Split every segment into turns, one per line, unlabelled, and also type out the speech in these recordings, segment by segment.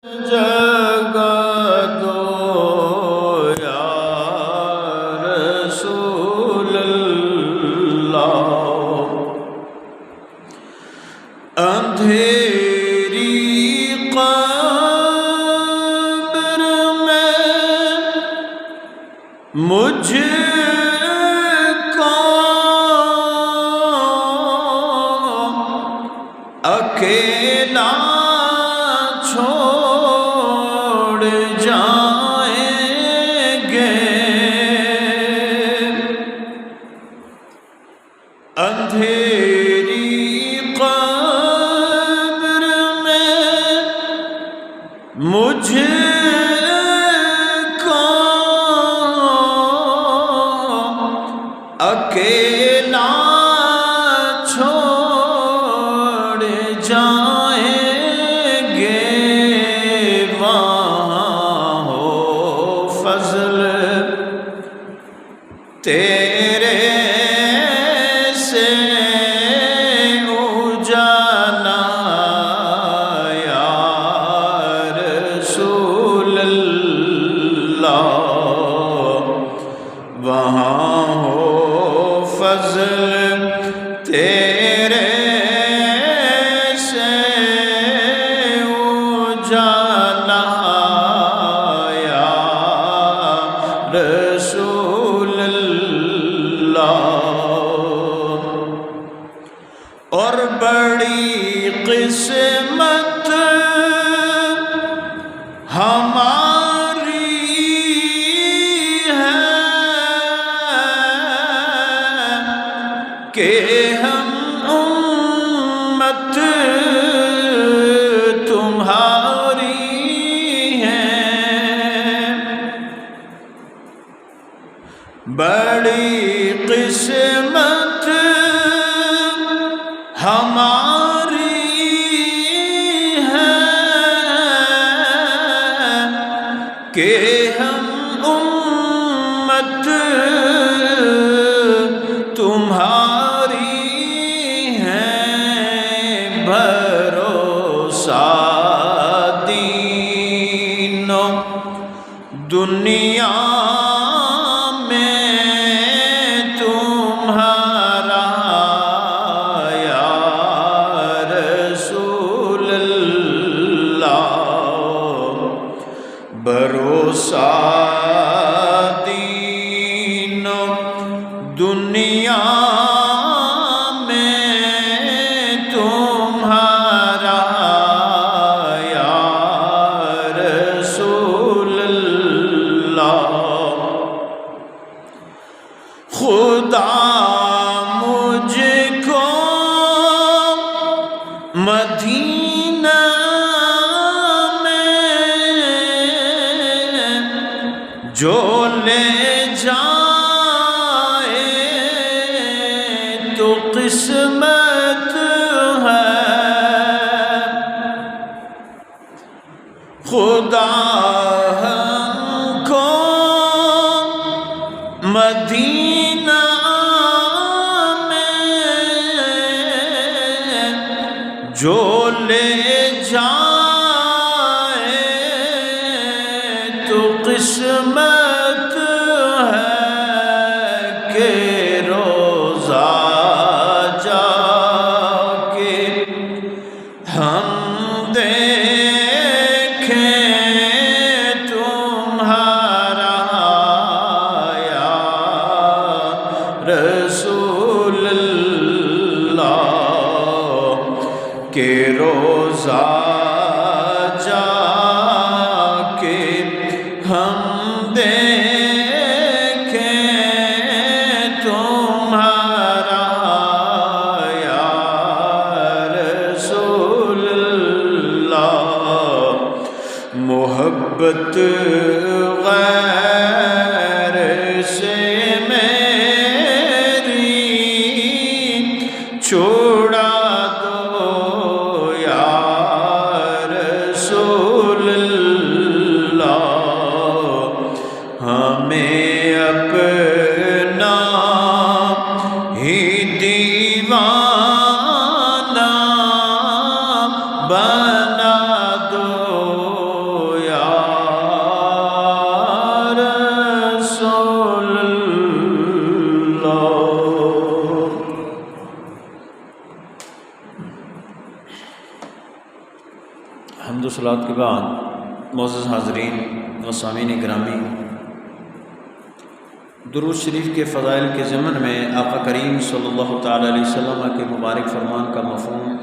جگا دو یا رسول اللہ، اندھیری قبر میں مجھ کو اکیلا چھوڑ جائیں گے، اندھیری قبر میں مجھ کو اکیلا چھوڑ جائیں گے، وہاں ہو فضل تیرے سے اجالا یا رسول اللہ، وہاں ہو فضل تیرے سے اجالا یا رسول اللہ، اور بڑی قسمت ہماری ہے کہ ہم امت تمہاری ہیں، بڑی قسمت ہماری ہے کہ ہم امت تمہاری ہیں، بھروسہ دین و دنیا بھروسہ دین و دنیا میں تمہارا یا رسول اللہ، خدا مجھ کو مدینہ جو لے جائے تو قسمت ہے، خدا ہم کو مدینہ میں جو لے جائے تو قسمت ہے کہ روزہ جا کے ہم دیکھیں تمہارا یا رسول اللہ، کہ روزہ جا کے ہم دیکھیں تمہارا یا رسول اللہ، محبت غیر سے میری چھوڑا دو یا رسول اللہ، ہمیں اپنا ہی دیوانہ بنا دو صلوات کے بعد معزز حاضرین و سامعین گرامی، درود شریف کے فضائل کے ضمن میں آقا کریم صلی اللہ تعالی علیہ وسلم کے مبارک فرمان کا مفہوم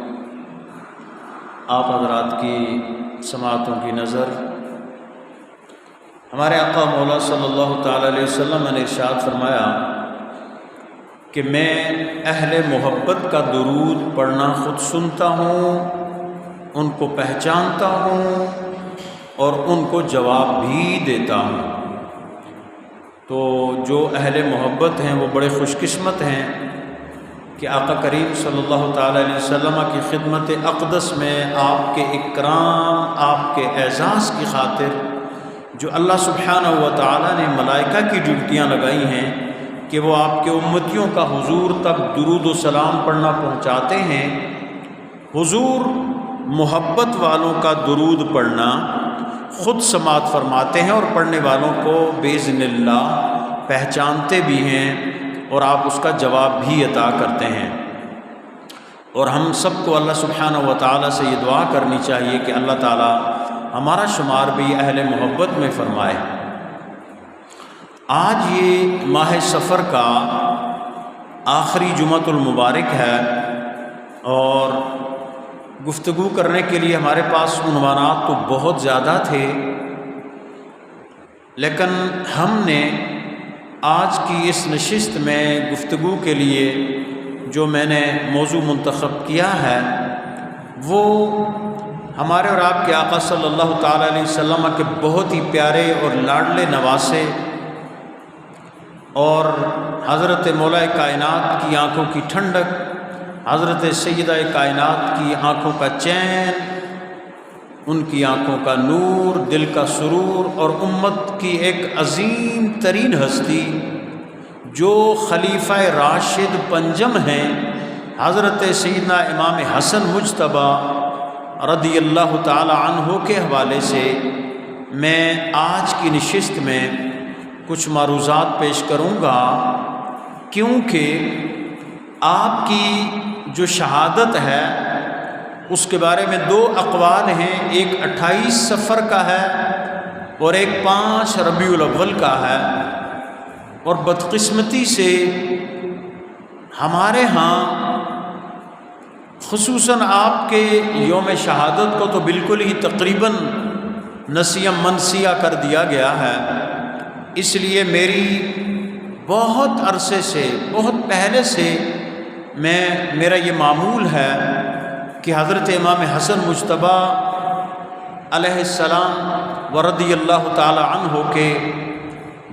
آپ حضرات کی سماعتوں کی نظر ہمارے آقا مولا صلی اللہ تعالی علیہ وسلم نے ارشاد فرمایا کہ میں اہل محبت کا درود پڑھنا خود سنتا ہوں، ان کو پہچانتا ہوں اور ان کو جواب بھی دیتا ہوں۔ تو جو اہل محبت ہیں وہ بڑے خوش قسمت ہیں کہ آقا کریم صلی اللہ تعالی علیہ وسلم کی خدمت اقدس میں آپ کے اکرام، آپ کے اعزاز کی خاطر جو اللہ سبحانہ و تعالی نے ملائکہ کی ڈیوٹیاں لگائی ہیں کہ وہ آپ کے امتیوں کا حضور تک درود و سلام پڑھنا پہنچاتے ہیں، حضور محبت والوں کا درود پڑھنا خود سماعت فرماتے ہیں اور پڑھنے والوں کو باذن اللہ پہچانتے بھی ہیں اور آپ اس کا جواب بھی عطا کرتے ہیں۔ اور ہم سب کو اللہ سبحانہ و تعالی سے یہ دعا کرنی چاہیے کہ اللہ تعالی ہمارا شمار بھی اہل محبت میں فرمائے۔ آج یہ ماہ سفر کا آخری جمعۃ المبارک ہے اور گفتگو کرنے کے لیے ہمارے پاس عنوانات تو بہت زیادہ تھے، لیکن ہم نے آج کی اس نشست میں گفتگو کے لیے جو میں نے موضوع منتخب کیا ہے وہ ہمارے اور آپ کے آقا صلی اللہ تعالی علیہ وسلم کے بہت ہی پیارے اور لاڈلے نواسے اور حضرت مولا کائنات کی آنکھوں کی ٹھنڈک، حضرت سیدہ کائنات کی آنکھوں کا چین، ان کی آنکھوں کا نور، دل کا سرور، اور امت کی ایک عظیم ترین ہستی جو خلیفہ راشد پنجم ہیں، حضرت سیدنا امام حسن مجتبی رضی اللہ تعالی عنہ کے حوالے سے میں آج کی نشست میں کچھ معروضات پیش کروں گا، کیونکہ آپ کی جو شہادت ہے اس کے بارے میں دو اقوال ہیں، ایک 28 صفر کا ہے اور ایک 5 ربیع الاول کا ہے، اور بدقسمتی سے ہمارے ہاں خصوصاً آپ کے یوم شہادت کو تو بالکل ہی تقریباً نسیہ منسیہ کر دیا گیا ہے۔ اس لیے میری بہت عرصے سے، بہت پہلے سے میرا یہ معمول ہے کہ حضرت امام حسن مجتبی علیہ السلام ورضی اللہ تعالی عنہ کے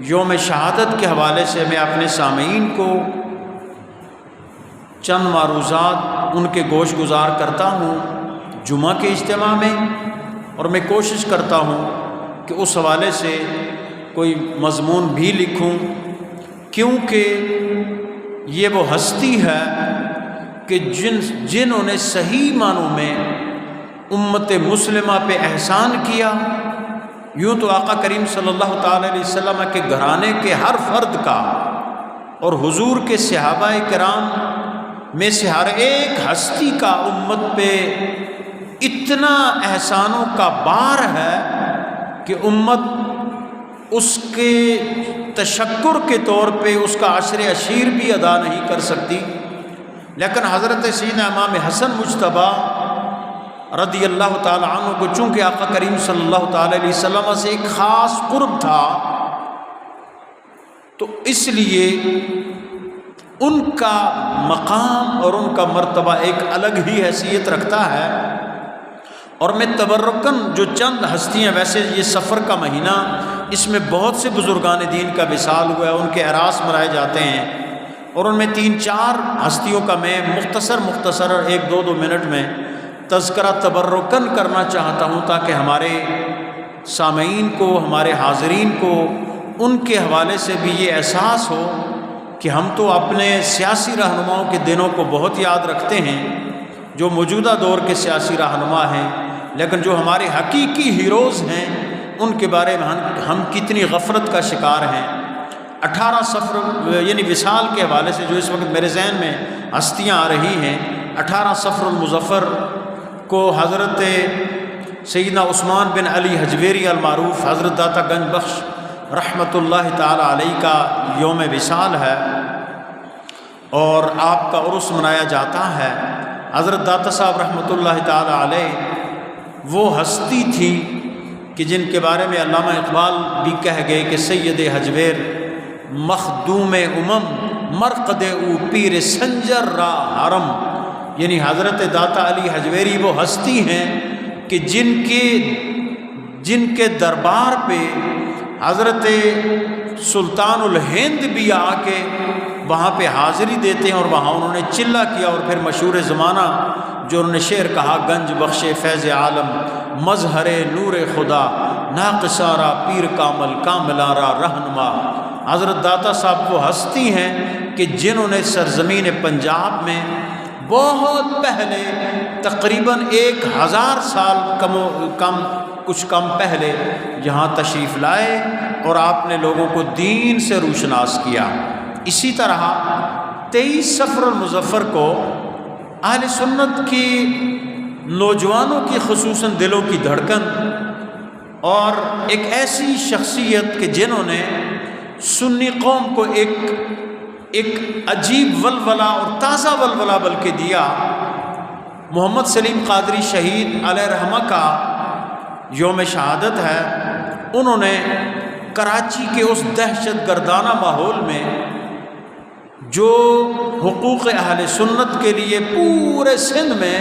یوم شہادت کے حوالے سے میں اپنے سامعین کو چند معروضات ان کے گوش گزار کرتا ہوں جمعہ کے اجتماع میں، اور میں کوشش کرتا ہوں کہ اس حوالے سے کوئی مضمون بھی لکھوں، کیونکہ یہ وہ ہستی ہے کہ جنہوں نے صحیح معنوں میں امت مسلمہ پہ احسان کیا۔ یوں تو آقا کریم صلی اللہ تعالی علیہ وسلم کے گھرانے کے ہر فرد کا اور حضور کے صحابہ کرام میں سے ہر ایک ہستی کا امت پہ اتنا احسانوں کا بار ہے کہ امت اس کے تشکر کے طور پہ اس کا عشر عشیر بھی ادا نہیں کر سکتی، لیکن حضرت سیدنا امام حسن مجتبی رضی اللہ تعالی عنہ کو چونکہ آقا کریم صلی اللہ تعالی علیہ وسلم سے ایک خاص قرب تھا، تو اس لیے ان کا مقام اور ان کا مرتبہ ایک الگ ہی حیثیت رکھتا ہے۔ اور میں تبرکاً جو چند ہستیاں، ویسے یہ سفر کا مہینہ اس میں بہت سے بزرگان دین کا وصال ہوا ہے، ان کے اعراس منائے جاتے ہیں، اور ان میں 3-4 ہستیوں کا میں مختصر 1-2 منٹ میں تذکرہ تبرکاً کرنا چاہتا ہوں، تاکہ ہمارے سامعین کو، ہمارے حاضرین کو ان کے حوالے سے بھی یہ احساس ہو کہ ہم تو اپنے سیاسی رہنماؤں کے دنوں کو بہت یاد رکھتے ہیں جو موجودہ دور کے سیاسی رہنما ہیں، لیکن جو ہمارے حقیقی ہیروز ہیں ان کے بارے میں ہم کتنی غفلت کا شکار ہیں۔ 18 صفر یعنی وصال کے حوالے سے جو اس وقت میرے ذہن میں ہستیاں آ رہی ہیں، 18 صفر المظفر کو حضرت سیدنا عثمان بن علی حجویری المعروف حضرت داتا گنج بخش رحمۃ اللہ تعالی علیہ کا یوم وصال ہے اور آپ کا عرس منایا جاتا ہے۔ حضرت داتا صاحب رحمۃ اللہ تعالی علیہ وہ ہستی تھی کہ جن کے بارے میں علامہ اقبال بھی کہہ گئے کہ سید حجویر مخدوم مرقد او پیر سنجر را حرم، یعنی حضرت داتا علی حجویری وہ ہستی ہیں کہ جن کے دربار پہ حضرت سلطان الہند بھی آ کے وہاں پہ حاضری دیتے ہیں، اور وہاں انہوں نے چلہ کیا اور پھر مشہور زمانہ جو انہوں نے شعر کہا، گنج بخش فیض عالم مظہر نور خدا ناقصارا پیر کامل کاملارا رہنما۔ حضرت داتا صاحب وہ ہستی ہیں کہ جنہوں نے سرزمین پنجاب میں بہت پہلے تقریباً 1000 سال کچھ کم پہلے یہاں تشریف لائے اور آپ نے لوگوں کو دین سے روشناس کیا۔ اسی طرح 23 صفر المظفر کو اہل سنت کی نوجوانوں کی خصوصاً دلوں کی دھڑکن اور ایک ایسی شخصیت کہ جنہوں نے سنی قوم کو ایک عجیب ولولہ اور تازہ ولولہ بلکہ دیا۔ محمد سلیم قادری شہید علیہ رحمہ کا یوم شہادت ہے۔ انہوں نے کراچی کے اس دہشت گردانہ ماحول میں جو حقوق اہل سنت کے لیے پورے سندھ میں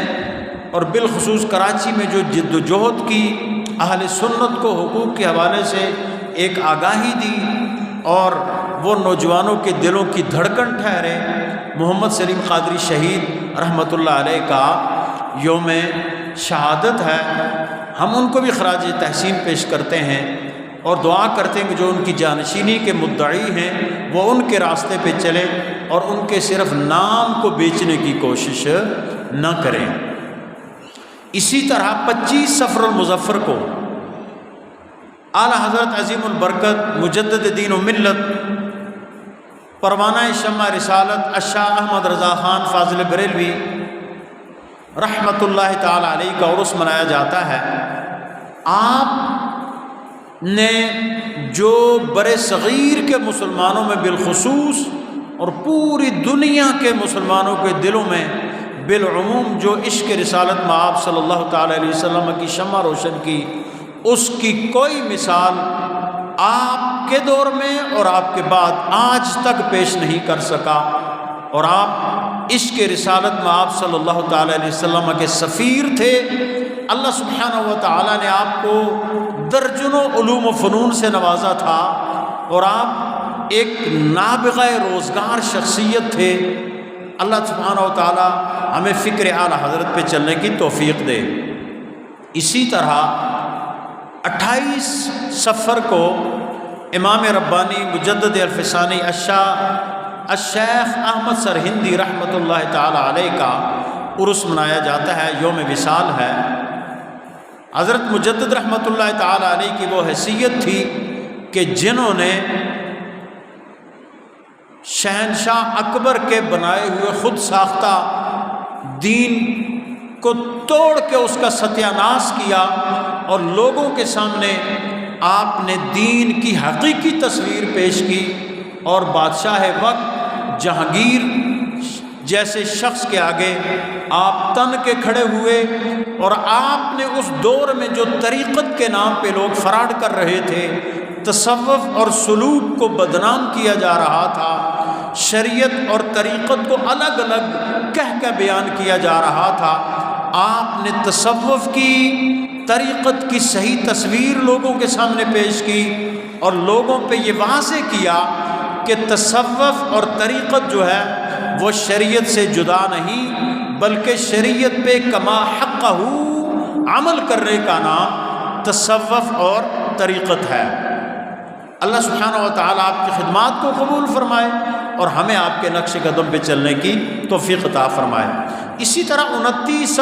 اور بالخصوص کراچی میں جو جد و جہد کی اہل سنت کو حقوق کے حوالے سے ایک آگاہی دی اور وہ نوجوانوں کے دلوں کی دھڑکن ٹھہرے، محمد سلیم قادری شہید رحمۃ اللہ علیہ کا یوم شہادت ہے۔ ہم ان کو بھی خراج تحسین پیش کرتے ہیں اور دعا کرتے ہیں کہ جو ان کی جانشینی کے مدعی ہیں وہ ان کے راستے پہ چلیں اور ان کے صرف نام کو بیچنے کی کوشش نہ کریں۔ اسی طرح 25 صفر المظفر کو اعلیٰ حضرت عظیم البرکت مجدد دین و ملت پروانہ شمع رسالت الشاہ احمد رضا خان فاضل بریلوی رحمۃ اللہ تعالی علیہ کا عرس منایا جاتا ہے۔ آپ نے جو بر صغیر کے مسلمانوں میں بالخصوص اور پوری دنیا کے مسلمانوں کے دلوں میں بالعموم جو عشق رسالت میں آپ صلی اللہ تعالی علیہ وسلم کی شمع روشن کی، اس کی کوئی مثال آپ کے دور میں اور آپ کے بعد آج تک پیش نہیں کر سکا، اور آپ عشق رسالت میں آپ صلی اللہ تعالی علیہ وسلم کے سفیر تھے۔ اللہ سبحانہ و تعالی نے آپ کو درجنوں علوم و فنون سے نوازا تھا اور آپ ایک نابغہ روزگار شخصیت تھے۔ اللہ سبحانہ و تعالی ہمیں فکر اعلیٰ حضرت پہ چلنے کی توفیق دے۔ اسی طرح 28 صفر کو امام ربانی مجدد الفسانی الشیخ احمد سرہندی رحمۃ اللہ تعالی علیہ کا عرس منایا جاتا ہے، یوم وصال ہے۔ حضرت مجدد رحمۃ اللہ تعالی علیہ کی وہ حیثیت تھی کہ جنہوں نے شہنشاہ اکبر کے بنائے ہوئے خود ساختہ دین کو توڑ کے اس کا ستیہ ناش کیا اور لوگوں کے سامنے آپ نے دین کی حقیقی تصویر پیش کی، اور بادشاہ وقت جہانگیر جیسے شخص کے آگے آپ تن کے کھڑے ہوئے، اور آپ نے اس دور میں جو طریقت کے نام پہ لوگ فراڈ کر رہے تھے، تصوف اور سلوک کو بدنام کیا جا رہا تھا، شریعت اور طریقت کو الگ الگ کہہ بیان کیا جا رہا تھا، آپ نے تصوف کی طریقت کی صحیح تصویر لوگوں کے سامنے پیش کی اور لوگوں پہ یہ واضح کیا کہ تصوف اور طریقت جو ہے وہ شریعت سے جدا نہیں، بلکہ شریعت پہ کما حقہ عمل کرنے کا نام تصوف اور طریقت ہے۔ اللہ سبحانہ و تعالیٰ آپ کی خدمات کو قبول فرمائے اور ہمیں آپ کے نقش قدم پہ چلنے کی توفیق عطا فرمائے۔ اسی طرح 29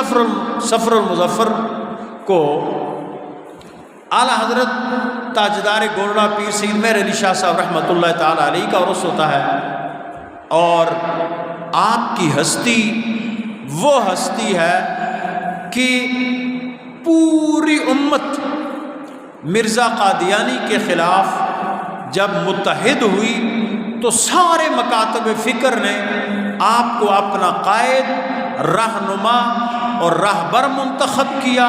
صفر المظفر کو اعلیٰ حضرت تاجدار گولڑا پیر سید مہر علی شاہ صاحب رحمۃ اللہ تعالی علیہ کا عرس ہوتا ہے، اور آپ کی ہستی وہ ہستی ہے کہ پوری امت مرزا قادیانی کے خلاف جب متحد ہوئی تو سارے مکاتب فکر نے آپ کو اپنا قائد، رہنما اور راہبر منتخب کیا،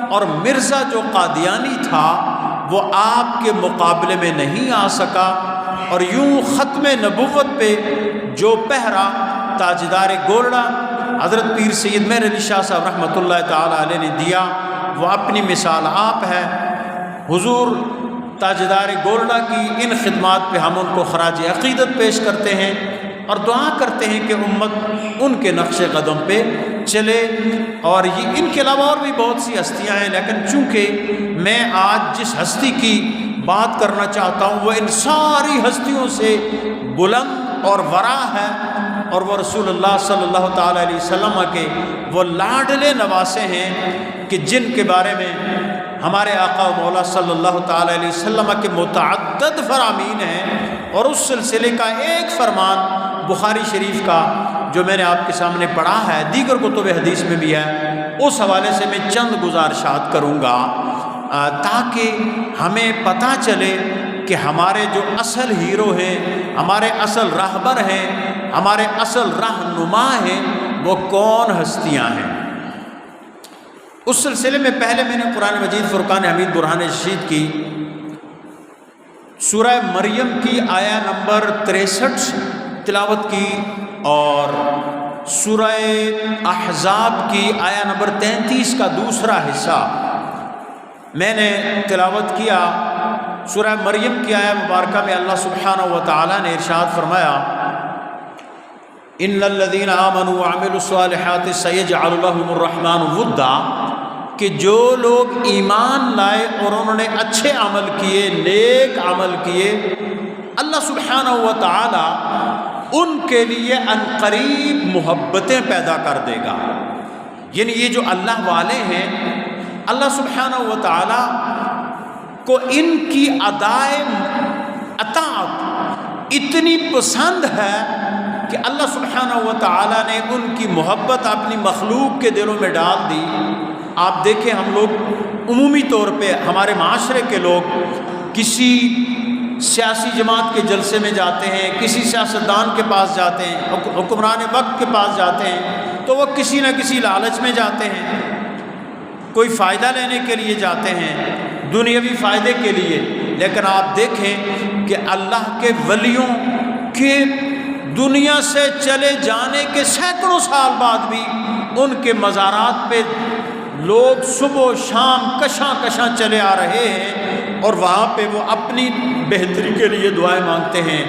اور مرزا جو قادیانی تھا وہ آپ کے مقابلے میں نہیں آ سکا، اور یوں ختم نبوت پہ جو پہرا تاجدار گولڑا حضرت پیر سید مہر علی شاہ صاحب رحمۃ اللہ تعالی علیہ نے دیا، وہ اپنی مثال آپ ہے۔ حضور تاجدار گولڑا کی ان خدمات پہ ہم ان کو خراج عقیدت پیش کرتے ہیں اور دعا کرتے ہیں کہ امت ان کے نقش قدم پہ چلے۔ اور یہ ان کے علاوہ اور بھی بہت سی ہستیاں ہیں، لیکن چونکہ میں آج جس ہستی کی بات کرنا چاہتا ہوں وہ ان ساری ہستیوں سے بلند اور ورا ہے، اور وہ رسول اللہ صلی اللہ تعالیٰ علیہ وسلم کے وہ لاڈلے نواسے ہیں کہ جن کے بارے میں ہمارے آقا و مولا صلی اللہ تعالیٰ علیہ وسلم کے متعدد فرامین ہیں، اور اس سلسلے کا ایک فرمان بخاری شریف کا جو میں نے آپ کے سامنے پڑھا ہے، دیگر کتب حدیث میں بھی ہے، اس حوالے سے میں چند گزارشات کروں گا تاکہ ہمیں پتہ چلے کہ ہمارے جو اصل ہیرو ہیں، ہمارے اصل راہبر ہیں، ہمارے اصل رہنما ہیں، وہ کون ہستیاں ہیں۔ اس سلسلے میں پہلے میں نے قرآن مجید فرقان حمید برہان رشید کی سورہ مریم کی آیہ نمبر 63 تلاوت کی، اور سورہ احزاب کی آیہ نمبر 33 کا دوسرا حصہ میں نے تلاوت کیا۔ سورہ مریم کی آیہ مبارکہ میں اللہ سبحانہ و تعالیٰ نے ارشاد فرمایا، ان الذین آمنوا وعملوا الصالحات سیجعل لهم الرحمن ودا، کہ جو لوگ ایمان لائے اور انہوں نے اچھے عمل کیے، نیک عمل کیے، اللہ سبحانہ و تعالی ان کے لیے عنقریب محبتیں پیدا کر دے گا۔ یعنی یہ جو اللہ والے ہیں، اللہ سبحانہ و تعالی کو ان کی ادائے اطاعت اتنی پسند ہے کہ اللہ سبحانہ و تعالی نے ان کی محبت اپنی مخلوق کے دلوں میں ڈال دی۔ آپ دیکھیں، ہم لوگ عمومی طور پہ ہمارے معاشرے کے لوگ کسی سیاسی جماعت کے جلسے میں جاتے ہیں، کسی سیاستدان کے پاس جاتے ہیں، حکمران وقت کے پاس جاتے ہیں، تو وہ کسی نہ کسی لالچ میں جاتے ہیں، کوئی فائدہ لینے کے لیے جاتے ہیں، دنیاوی فائدے کے لیے۔ لیکن آپ دیکھیں کہ اللہ کے ولیوں کے دنیا سے چلے جانے کے سینکڑوں سال بعد بھی ان کے مزارات پہ لوگ صبح و شام کشاں کشاں چلے آ رہے ہیں، اور وہاں پہ وہ اپنی بہتری کے لیے دعائیں مانگتے ہیں،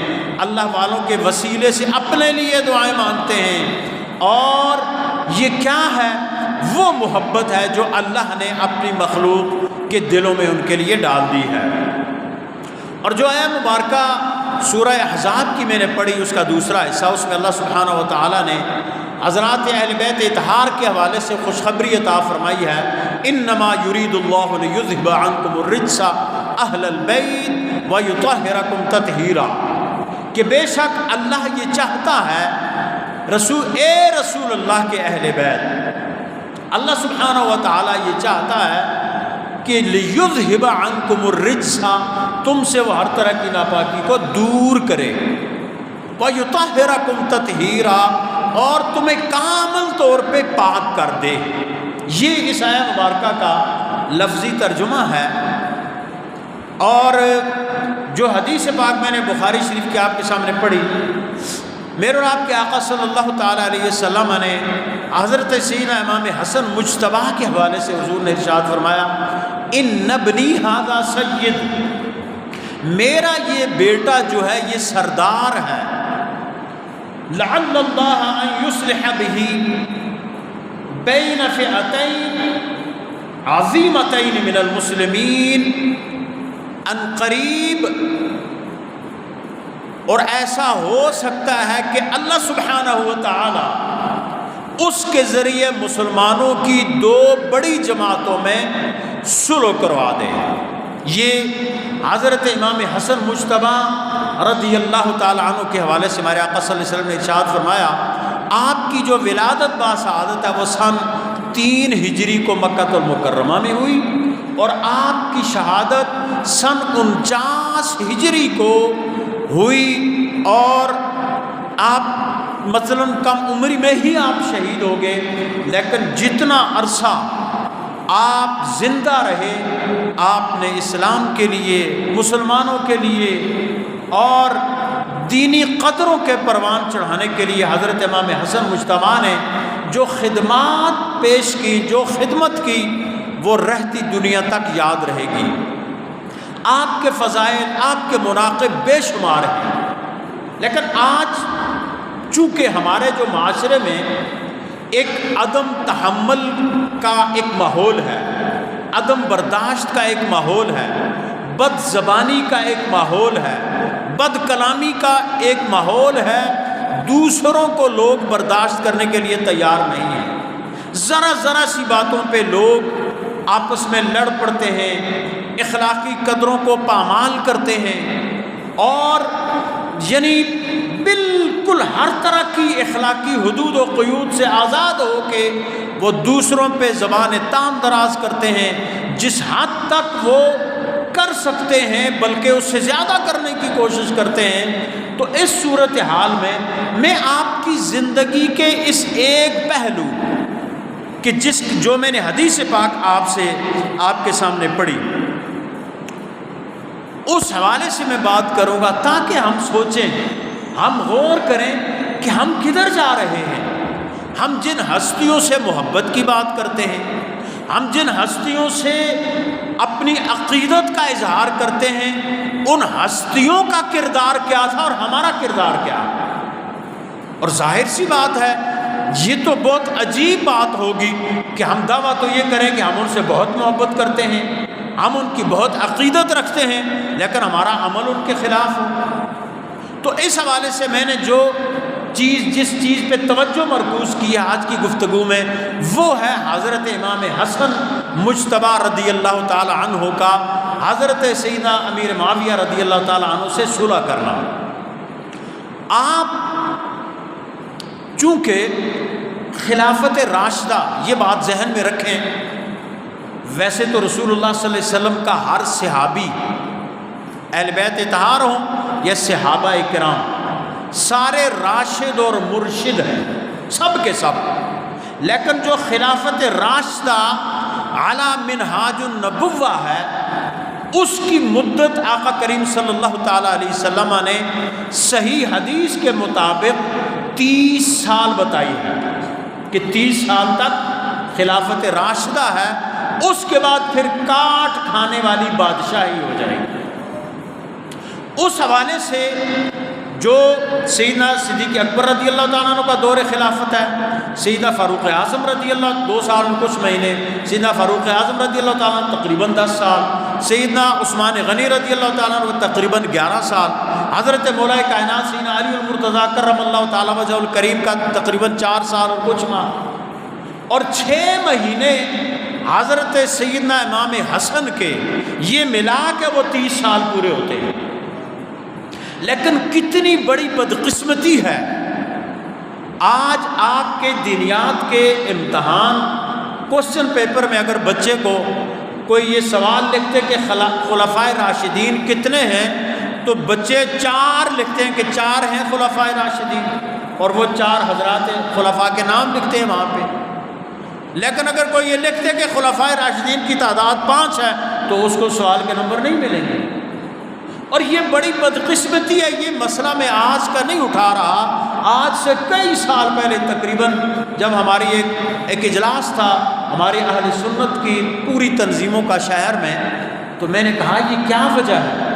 اللہ والوں کے وسیلے سے اپنے لیے دعائیں مانگتے ہیں۔ اور یہ کیا ہے؟ وہ محبت ہے جو اللہ نے اپنی مخلوق کے دلوں میں ان کے لیے ڈال دی ہے۔ اور جو آیہ مبارکہ سورہ احزاب کی میں نے پڑھی، اس کا دوسرا حصہ، اس میں اللہ سبحانہ و تعالیٰ نے حضرات اہل بیت اطہار کے حوالے سے خوشخبری عطا فرمائی ہے، انما یرید اللہ لیذھب عنکم الرجس اہل البیت ویطہرکم تطہیرا، کہ بے شک اللہ یہ چاہتا ہے، رسول اللہ کے اہل بیت، اللہ سبحانہ و تعالیٰ یہ چاہتا ہے کہ لیذھب عنکم الرجس، تم سے وہ ہر طرح کی ناپاکی کو دور کرے، ویطہرکم تطہیرا، اور تمہیں کامل طور پہ پاک کر دے۔ یہ اس آیہ مبارکہ کا لفظی ترجمہ ہے۔ اور جو حدیث پاک میں نے بخاری شریف کی آپ کے سامنے پڑھی، میرے اور آپ کے آقا صلی اللہ تعالیٰ علیہ وسلم نے حضرت سیدنا امام حسن مجتبی کے حوالے سے حضور نے ارشاد فرمایا، ان ابنی ھذا سید، میرا یہ بیٹا جو ہے یہ سردار ہے، لعل اللہ ان یصلح بہ بین فئتین عظیمتین من المسلمین، ان قریب اور ایسا ہو سکتا ہے کہ اللہ سبحانہ و تعالی اس کے ذریعے مسلمانوں کی دو بڑی جماعتوں میں صلح کروا دے۔ یہ حضرت امام حسن مجتبی رضی اللہ تعالیٰ عنہ کے حوالے سے ہمارے آقا صلی اللہ علیہ وسلم نے ارشاد فرمایا، آپ کی جو ولادت باسعادت ہے وہ سن 3 ہجری کو مکہ المکرمہ میں ہوئی اور آپ کی شہادت سن 49 ہجری کو ہوئی، اور آپ مثلاً کم عمری میں ہی آپ شہید ہو گئے، لیکن جتنا عرصہ آپ زندہ رہے آپ نے اسلام کے لیے، مسلمانوں کے لیے اور دینی قدروں کے پروان چڑھانے کے لیے حضرت امام حسن مجتبیٰ نے جو خدمات پیش کی، جو خدمت کی، وہ رہتی دنیا تک یاد رہے گی۔ آپ کے فضائل، آپ کے مناقب بے شمار ہیں، لیکن آج چونکہ ہمارے جو معاشرے میں ایک عدم تحمل کا ایک ماحول ہے، عدم برداشت کا ایک ماحول ہے، بد زبانی کا ایک ماحول ہے، بد کلامی کا ایک ماحول ہے، دوسروں کو لوگ برداشت کرنے کے لیے تیار نہیں ہیں، ذرا ذرا سی باتوں پہ لوگ آپس میں لڑ پڑتے ہیں، اخلاقی قدروں کو پامال کرتے ہیں، اور یعنی بالکل ہر طرح کی اخلاقی حدود و قیود سے آزاد ہو کے وہ دوسروں پہ زبان تام دراز کرتے ہیں، جس حد تک وہ کر سکتے ہیں بلکہ اس سے زیادہ کرنے کی کوشش کرتے ہیں۔ تو اس صورتحال میں آپ کی زندگی کے اس ایک پہلو کہ جو میں نے حدیث پاک آپ کے سامنے پڑھی، اس حوالے سے میں بات کروں گا تاکہ ہم سوچیں، ہم غور کریں کہ ہم کدھر جا رہے ہیں۔ ہم جن ہستیوں سے محبت کی بات کرتے ہیں، ہم جن ہستیوں سے اپنی عقیدت کا اظہار کرتے ہیں، ان ہستیوں کا کردار کیا تھا اور ہمارا کردار کیا ہے؟ اور ظاہر سی بات ہے، یہ تو بہت عجیب بات ہوگی کہ ہم دعویٰ تو یہ کریں کہ ہم ان سے بہت محبت کرتے ہیں، ہم ان کی بہت عقیدت رکھتے ہیں، لیکن ہمارا عمل ان کے خلاف ہو۔ تو اس حوالے سے میں نے جس چیز پہ توجہ مرکوز کی ہے آج کی گفتگو میں، وہ ہے حضرت امام حسن مجتبیٰ رضی اللہ تعالی عنہ کا حضرت سیدنا امیر معاویہ رضی اللہ تعالی عنہ سے صلح کرنا۔ آپ چونکہ خلافت راشدہ، یہ بات ذہن میں رکھیں، ویسے تو رسول اللہ صلی اللہ علیہ وسلم کا ہر صحابی، اہل بیت اطہار ہوں یا صحابہ کرام، سارے راشد اور مرشد ہیں، سب کے سب، لیکن جو خلافت راشدہ علی منہاج النبوہ ہے، اس کی مدت آقا کریم صلی اللہ تعالیٰ علیہ وسلم نے صحیح حدیث کے مطابق 30 سال بتائی ہے کہ 30 سال تک خلافت راشدہ ہے، اس کے بعد پھر کاٹ کھانے والی بادشاہی ہو جائے گی۔ اس حوالے سے جو سیدنا صدیق اکبر رضی اللہ تعالیٰ عنہ کا دور خلافت ہے، سیدنا فاروق اعظم رضی اللہ 2 سال کچھ مہینے، سیدنا فاروق اعظم رضی اللہ تعالیٰ عنہ تقریباً 10 سال، سیدنا عثمان غنی رضی اللہ تعالیٰ عنہ تقریباً 11 سال، حضرت مولا کائنات سیدنا علی المرتضیٰ کرم اللہ تعالیٰ وجہہ الکریم کا تقریباً 4 سال اور کچھ ماہ، اور 6 مہینے حضرت سیدنا امام حسن کے، یہ ملا کے وہ 30 سال پورے ہوتے ہیں۔ لیکن کتنی بڑی بدقسمتی ہے، آج آپ کے دینیات کے امتحان کوسچن پیپر میں اگر بچے کو کوئی یہ سوال لکھتے کہ خلفائے راشدین کتنے ہیں، تو بچے 4 لکھتے ہیں کہ 4 ہیں خلفائے راشدین، اور وہ 4 حضرات خلفاء کے نام لکھتے ہیں وہاں پہ۔ لیکن اگر کوئی یہ لکھتے کہ خلفائے راشدین کی تعداد 5 ہے، تو اس کو سوال کے نمبر نہیں ملیں گے۔ اور یہ بڑی بدقسمتی ہے، یہ مسئلہ میں آج کا نہیں اٹھا رہا، آج سے کئی سال پہلے تقریباً جب ہماری ایک اجلاس تھا ہماری اہل سنت کی پوری تنظیموں کا شہر میں، تو میں نے کہا یہ کیا وجہ ہے،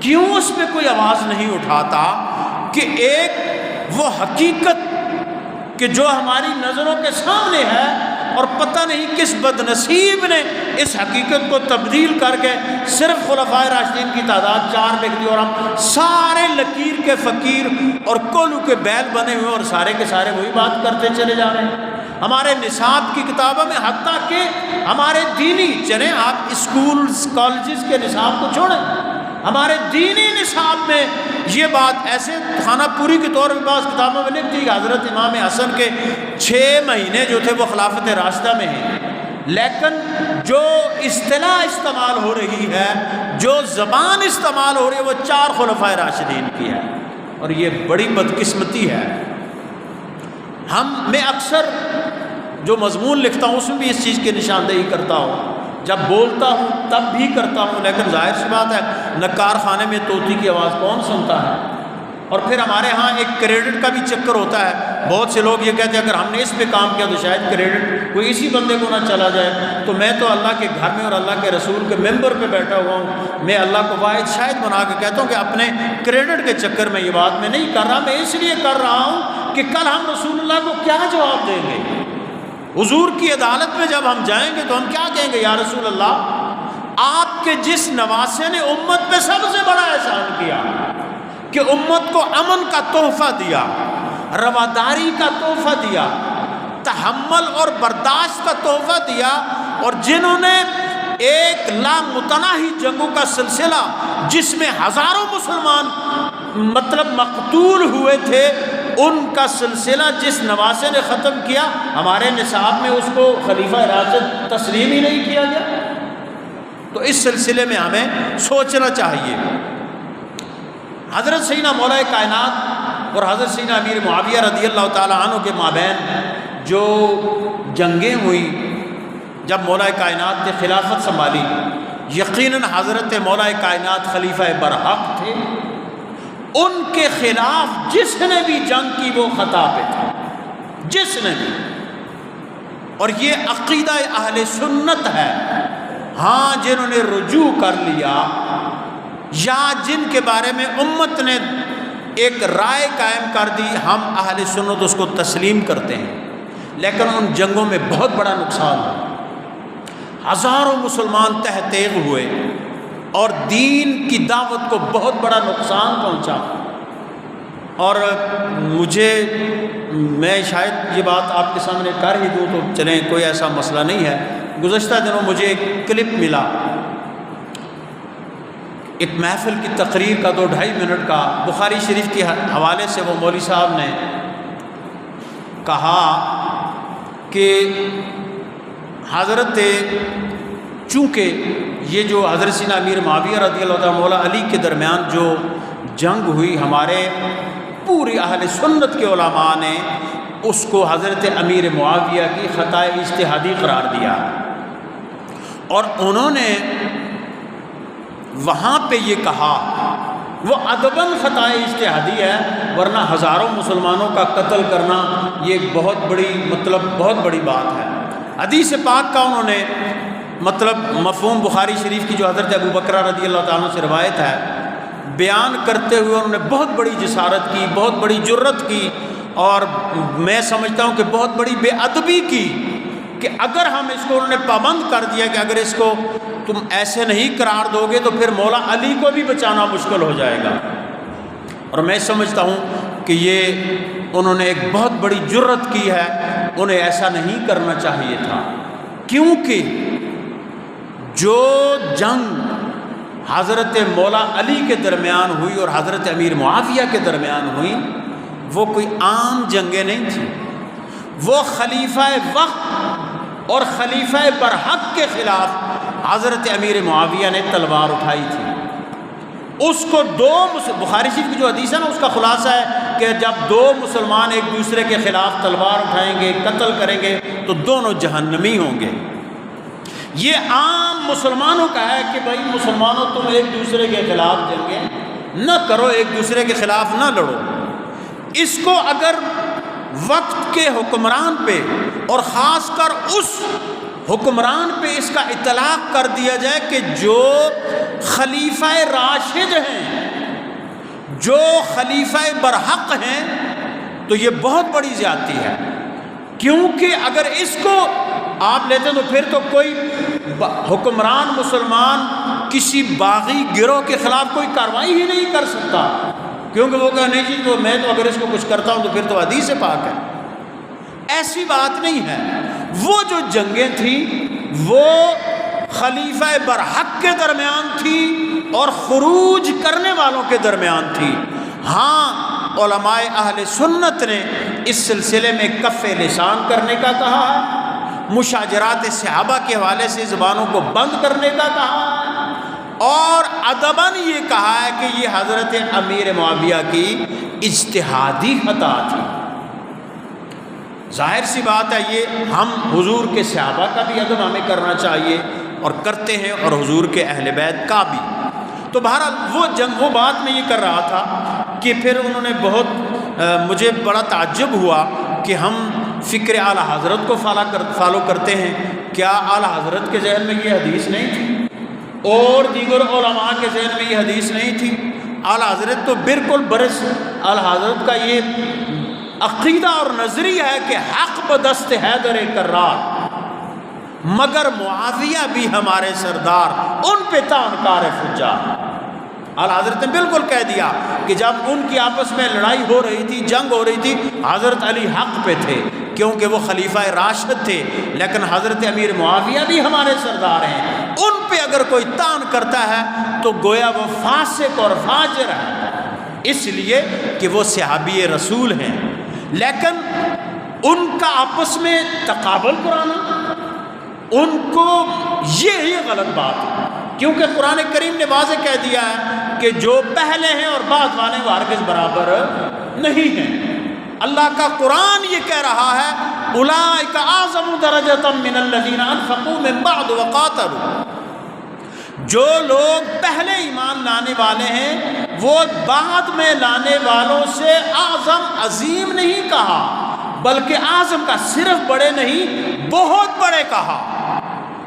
کیوں اس پہ کوئی آواز نہیں اٹھاتا کہ ایک وہ حقیقت کہ جو ہماری نظروں کے سامنے ہے، اور پتہ نہیں کس بد نصیب نے اس حقیقت کو تبدیل کر کے صرف خلفائے راشدین کی تعداد 4 لکھ دی، اور ہم سارے لکیر کے فقیر اور کولو کے بیل بنے ہوئے اور سارے کے سارے وہی بات کرتے چلے جا رہے ہیں۔ ہمارے نصاب کی کتابوں میں، حتیٰ کہ ہمارے دینی، چلیں آپ اسکولز کالجز کے نصاب کو چھوڑیں، ہمارے دینی نصاب میں یہ بات ایسے خانہ پوری کے طور پہ بعض کتابوں میں لکھتی کہ حضرت امام حسن کے 6 مہینے جو تھے وہ خلافت راشدہ میں ہیں، لیکن جو اصطلاح استعمال ہو رہی ہے، جو زبان استعمال ہو رہی ہے، وہ 4 خلفائے راشدین کی ہے، اور یہ بڑی بدقسمتی ہے۔ میں اکثر جو مضمون لکھتا ہوں اس میں بھی اس چیز کی نشاندہی کرتا ہوں، جب بولتا ہوں تب بھی کرتا ہوں، لیکن ظاہر سی بات ہے نکار خانے میں طوطی کی آواز کون سنتا ہے؟ اور پھر ہمارے ہاں ایک کریڈٹ کا بھی چکر ہوتا ہے، بہت سے لوگ یہ کہتے ہیں اگر ہم نے اس پہ کام کیا تو شاید کریڈٹ کوئی اسی بندے کو نہ چلا جائے۔ تو میں تو اللہ کے گھر میں اور اللہ کے رسول کے ممبر پہ بیٹھا ہوا ہوں، میں اللہ کو واحد شاہد بنا کے کہتا ہوں کہ اپنے کریڈٹ کے چکر میں یہ بات میں نہیں کر رہا، میں اس لیے کر رہا ہوں کہ کل ہم رسول اللہ کو کیا جواب دیں گے؟ حضور کی عدالت میں جب ہم جائیں گے تو ہم کیا کہیں گے؟ یا رسول اللہ، آپ کے جس نواسے نے امت پہ سب سے بڑا احسان کیا کہ امت کو امن کا تحفہ دیا، رواداری کا تحفہ دیا، تحمل اور برداشت کا تحفہ دیا، اور جنہوں نے ایک لامتناہی جنگوں کا سلسلہ جس میں ہزاروں مسلمان مقتول ہوئے تھے، ان کا سلسلہ جس نواسے نے ختم کیا، ہمارے نصاب میں اس کو خلیفہ راشد تسلیم ہی نہیں کیا گیا۔ تو اس سلسلے میں ہمیں سوچنا چاہیے۔ حضرت سیدنا مولا کائنات اور حضرت سیدنا امیر معاویہ رضی اللہ تعالیٰ عنہ کے مابین جو جنگیں ہوئی، جب مولا کائنات نے خلافت سنبھالی، یقیناً حضرت مولا کائنات خلیفہ برحق تھے، ان کے خلاف جس نے بھی جنگ کی وہ خطا پہ تھا، جس نے بھی۔ اور یہ عقیدہ اہل سنت ہے۔ ہاں، جنہوں نے رجوع کر لیا یا جن کے بارے میں امت نے ایک رائے قائم کر دی، ہم اہل سنت اس کو تسلیم کرتے ہیں، لیکن ان جنگوں میں بہت بڑا نقصان ہوا، ہزاروں مسلمان تحتیغ ہوئے اور دین کی دعوت کو بہت بڑا نقصان پہنچا۔ اور میں شاید یہ بات آپ کے سامنے کر ہی دوں تو چلیں، کوئی ایسا مسئلہ نہیں ہے۔ گزشتہ دنوں مجھے ایک کلپ ملا، ایک محفل کی تقریر کا 2-2.5 منٹ کا، بخاری شریف کے حوالے سے وہ مولوی صاحب نے کہا کہ حضرت، چونکہ یہ جو حضرت سیدنا امیر معاویہ رضی اللہ تعالیٰ مولا علی کے درمیان جو جنگ ہوئی، ہمارے پوری اہل سنت کے علماء نے اس کو حضرت امیر معاویہ کی خطا اجتہادی قرار دیا، اور انہوں نے وہاں پہ یہ کہا، وہ ادباً خطا اجتہادی ہے، ورنہ ہزاروں مسلمانوں کا قتل کرنا یہ ایک بہت بڑی بات ہے۔ حدیث پاک کا انہوں نے مفہوم بخاری شریف کی جو حضرت ابو بکر رضی اللہ تعالیٰ سے روایت ہے، بیان کرتے ہوئے انہوں نے بہت بڑی جسارت کی، بہت بڑی جرت کی، اور میں سمجھتا ہوں کہ بہت بڑی بے ادبی کی کہ اگر ہم اس کو، انہوں نے پابند کر دیا کہ اگر اس کو تم ایسے نہیں قرار دو گے تو پھر مولا علی کو بھی بچانا مشکل ہو جائے گا۔ اور میں سمجھتا ہوں کہ یہ انہوں نے ایک بہت بڑی جرت کی ہے، انہیں ایسا نہیں کرنا چاہیے تھا، کیونکہ جو جنگ حضرت مولا علی کے درمیان ہوئی اور حضرت امیر معاویہ کے درمیان ہوئی، وہ کوئی عام جنگیں نہیں تھیں، وہ خلیفہ وقت اور خلیفہ برحق کے خلاف حضرت امیر معاویہ نے تلوار اٹھائی تھی۔ اس کو بخاری شریف کی جو حدیث ہے نا، اس کا خلاصہ ہے کہ جب 2 مسلمان ایک دوسرے کے خلاف تلوار اٹھائیں گے، قتل کریں گے، تو دونوں جہنمی ہوں گے۔ یہ عام مسلمانوں کا ہے کہ بھائی مسلمانوں تم ایک دوسرے کے خلاف جنگیں نہ کرو، ایک دوسرے کے خلاف نہ لڑو۔ اس کو اگر وقت کے حکمران پہ اور خاص کر اس حکمران پہ اس کا اطلاق کر دیا جائے کہ جو خلیفہ راشد ہیں، جو خلیفہ برحق ہیں، تو یہ بہت بڑی زیادتی ہے، کیونکہ اگر اس کو آپ لیتے تو پھر تو کوئی حکمران مسلمان کسی باغی گروہ کے خلاف کوئی کارروائی ہی نہیں کر سکتا، کیونکہ وہ کہا نہیں جی تو میں تو اگر اس کو کچھ کرتا ہوں تو پھر تو حدیث پاک ہے۔ ایسی بات نہیں ہے۔ وہ جو جنگیں تھیں وہ خلیفہ برحق کے درمیان تھی اور خروج کرنے والوں کے درمیان تھی، ہاں علماء اہل سنت نے اس سلسلے میں کف لسان کرنے کا کہا ہے، مشاجرات صحابہ کے حوالے سے زبانوں کو بند کرنے کا کہا ہے، اور ادباً یہ کہا ہے کہ یہ حضرت امیر معاویہ کی اجتہادی خطا تھی۔ ظاہر سی بات ہے یہ ہم حضور کے صحابہ کا بھی ادب ہمیں کرنا چاہیے اور کرتے ہیں، اور حضور کے اہل بیت کا بھی۔ تو بہرحال وہ بات میں یہ کر رہا تھا کہ پھر انہوں نے مجھے بڑا تعجب ہوا کہ ہم فکر اعلیٰ حضرت کو فالو کرتے ہیں، کیا اعلیٰ حضرت کے ذہن میں یہ حدیث نہیں تھی اور دیگر علماء کے ذہن میں یہ حدیث نہیں تھی؟ اعلیٰ حضرت تو بالکل برس اعلیٰ حضرت کا یہ عقیدہ اور نظریہ ہے کہ حق بدست حیدر کرار، مگر معاویہ بھی ہمارے سردار، ان پہ تانکار فجار۔ اعلیٰ حضرت نے بالکل کہہ دیا کہ جب ان کی آپس میں لڑائی ہو رہی تھی، جنگ ہو رہی تھی، حضرت علی حق پہ تھے کیونکہ وہ خلیفہ راشد تھے، لیکن حضرت امیر معاویہ بھی ہمارے سردار ہیں، ان پہ اگر کوئی تان کرتا ہے تو گویا وہ فاسق اور فاجر ہے، اس لیے کہ وہ صحابی رسول ہیں۔ لیکن ان کا آپس میں تقابل کرانا، ان کو یہ غلط بات ہے، کیونکہ قرآن کریم نے واضح کہہ دیا ہے کہ جو پہلے ہیں اور بعد والے وہ ہرگز برابر نہیں ہیں۔ اللہ کا قرآن یہ کہہ رہا ہے اولئک اعظم درجۃ من الذین انفقوا من بعد وقاتلوا، جو لوگ پہلے ایمان لانے والے ہیں وہ بعد میں لانے والوں سے اعظم عظیم نہیں کہا، بلکہ اعظم کا صرف بڑے نہیں بہت بڑے کہا۔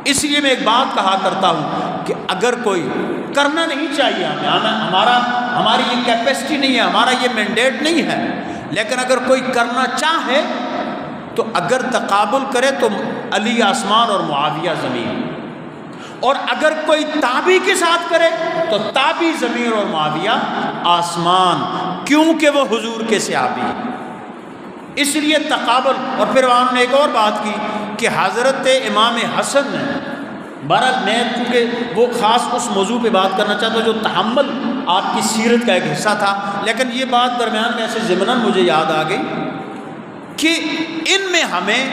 اس لیے میں ایک بات کہا کرتا ہوں کہ اگر کوئی کرنا نہیں چاہیے ہماری یہ کیپیسٹی نہیں ہے، ہمارا یہ مینڈیٹ نہیں ہے، لیکن اگر کوئی کرنا چاہے تو اگر تقابل کرے تو علی آسمان اور معاویہ زمین، اور اگر کوئی تابی کے ساتھ کرے تو تابی زمین اور معاویہ آسمان، کیونکہ وہ حضور کے صحابی ہیں۔ اس لیے تقابل۔ اور پھر انہوں نے ایک اور بات کی کہ حضرت امام حسن نے، بہرحال میں کیونکہ وہ خاص اس موضوع پہ بات کرنا چاہتا ہوں جو تحمل آپ کی سیرت کا ایک حصہ تھا، لیکن یہ بات درمیان میں ایسے ضمناً مجھے یاد آ گئی کہ ان میں ہمیں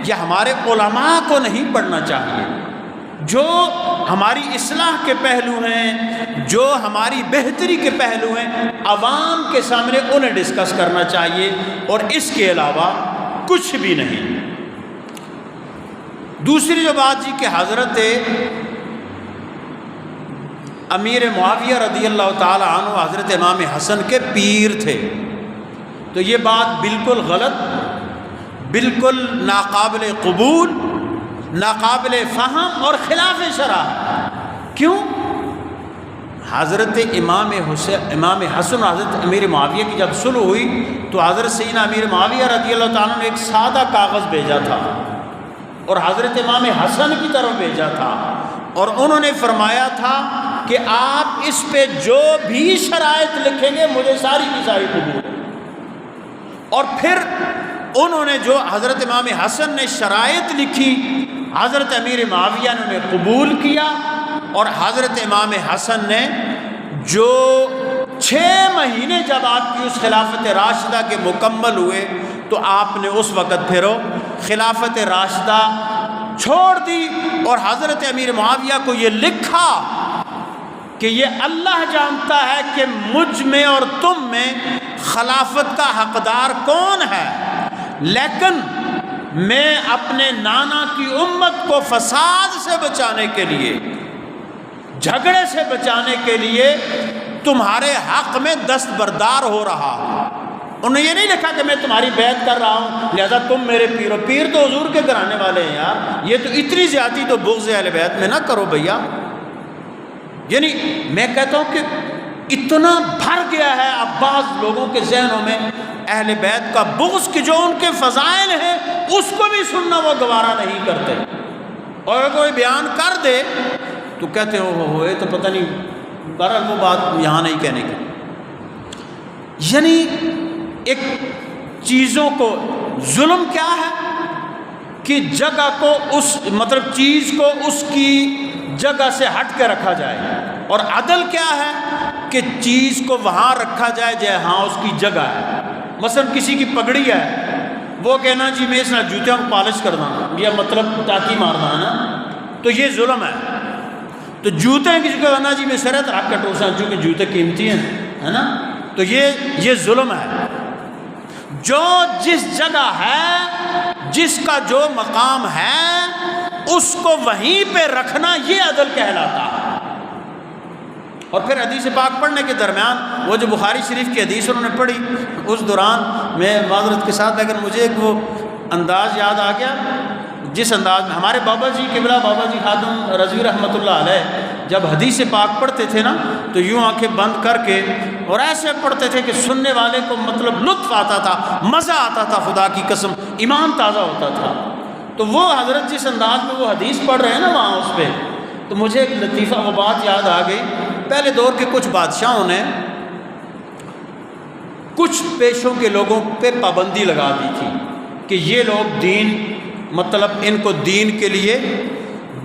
یا ہمارے علماء کو نہیں پڑھنا چاہیے، جو ہماری اصلاح کے پہلو ہیں، جو ہماری بہتری کے پہلو ہیں، عوام کے سامنے انہیں ڈسکس کرنا چاہیے، اور اس کے علاوہ کچھ بھی نہیں۔ دوسری جو بات جی کہ حضرت امیر معاویہ رضی اللہ تعالی عنہ حضرت امام حسن کے پیر تھے، تو یہ بات بالکل غلط، بالکل ناقابل قبول، ناقابل فہم اور خلاف شرع۔ کیوں؟ حضرت امام حسن حضرت امیر معاویہ کی جب صلح ہوئی تو حضرت سیدنا امیر معاویہ رضی اللہ تعالیٰ نے ایک سادہ کاغذ بھیجا تھا اور حضرت امام حسن کی طرف بھیجا تھا، اور انہوں نے فرمایا تھا کہ آپ اس پہ جو بھی شرائط لکھیں گے مجھے ساری کی ساری قبول ہے۔ اور پھر انہوں نے جو حضرت امام حسن نے شرائط لکھی، حضرت امیر معاویہ نے انہیں قبول کیا، اور حضرت امام حسن نے جو 6 مہینے جب آپ کی اس خلافت راشدہ کے مکمل ہوئے تو آپ نے اس وقت پھر خلافت راشدہ چھوڑ دی، اور حضرت امیر معاویہ کو یہ لکھا کہ یہ اللہ جانتا ہے کہ مجھ میں اور تم میں خلافت کا حقدار کون ہے، لیکن میں اپنے نانا کی امت کو فساد سے بچانے کے لیے، جھگڑے سے بچانے کے لیے تمہارے حق میں دستبردار ہو رہا ہوں۔ انہوں نے یہ نہیں لکھا کہ میں تمہاری بیعت کر رہا ہوں لہذا تم میرے پیر ہو، پیر تو حضور کے گھرانے والے ہیں یار، یہ تو اتنی زیادتی تو بغض اہل بیت میں نہ کرو بھیا۔ یعنی میں کہتا ہوں کہ اتنا بھر گیا ہے اب بعض لوگوں کے ذہنوں میں اہل بیت کا بغض کہ جو ان کے فضائل ہیں اس کو بھی سننا وہ گوارا نہیں کرتے، اور اگر کوئی بیان کر دے تو کہتے ہو یہ تو پتہ نہیں، بہرحال وہ بات یہاں نہیں کہنے کی۔ یعنی ایک چیزوں کو ظلم کیا ہے کہ جگہ کو چیز کو اس کی جگہ سے ہٹ کے رکھا جائے، اور عدل کیا ہے کہ چیز کو وہاں رکھا جائے جہاں اس کی جگہ ہے. مثلا کسی کی پگڑی ہے، وہ کہنا جی میں اس نہ جوتوں کو پالش کرنا یا مطلب ٹاکی مارنا ہے نا، تو یہ ظلم ہے. تو جوتے کسی کو کہنا جی میں سرت رکھ کے ٹوسا، چونکہ جوتے قیمتی ہیں ہے نا، تو یہ ظلم ہے. جو جس جگہ ہے، جس کا جو مقام ہے، اس کو وہیں پہ رکھنا یہ عدل کہلاتا ہے. اور پھر حدیث پاک پڑھنے کے درمیان وہ جو بخاری شریف کی حدیث انہوں نے پڑھی، اس دوران میں معذرت کے ساتھ لیکن مجھے ایک وہ انداز یاد آ گیا جس انداز میں ہمارے بابا جی قبلہ بابا جی خادم رضوی رحمۃ اللہ علیہ جب حدیث پاک پڑھتے تھے نا تو یوں آنکھیں بند کر کے اور ایسے پڑھتے تھے کہ سننے والے کو مطلب لطف آتا تھا، مزہ آتا تھا، خدا کی قسم ایمان تازہ ہوتا تھا. تو وہ حضرت جس انداز میں وہ حدیث پڑھ رہے ہیں نا وہاں اس پہ، تو مجھے ایک لطیفہ وہ بات یاد آ گئی. پہلے دور کے کچھ بادشاہوں نے کچھ پیشوں کے لوگوں پہ پابندی لگا دی تھی کہ یہ لوگ دین مطلب ان کو دین کے لیے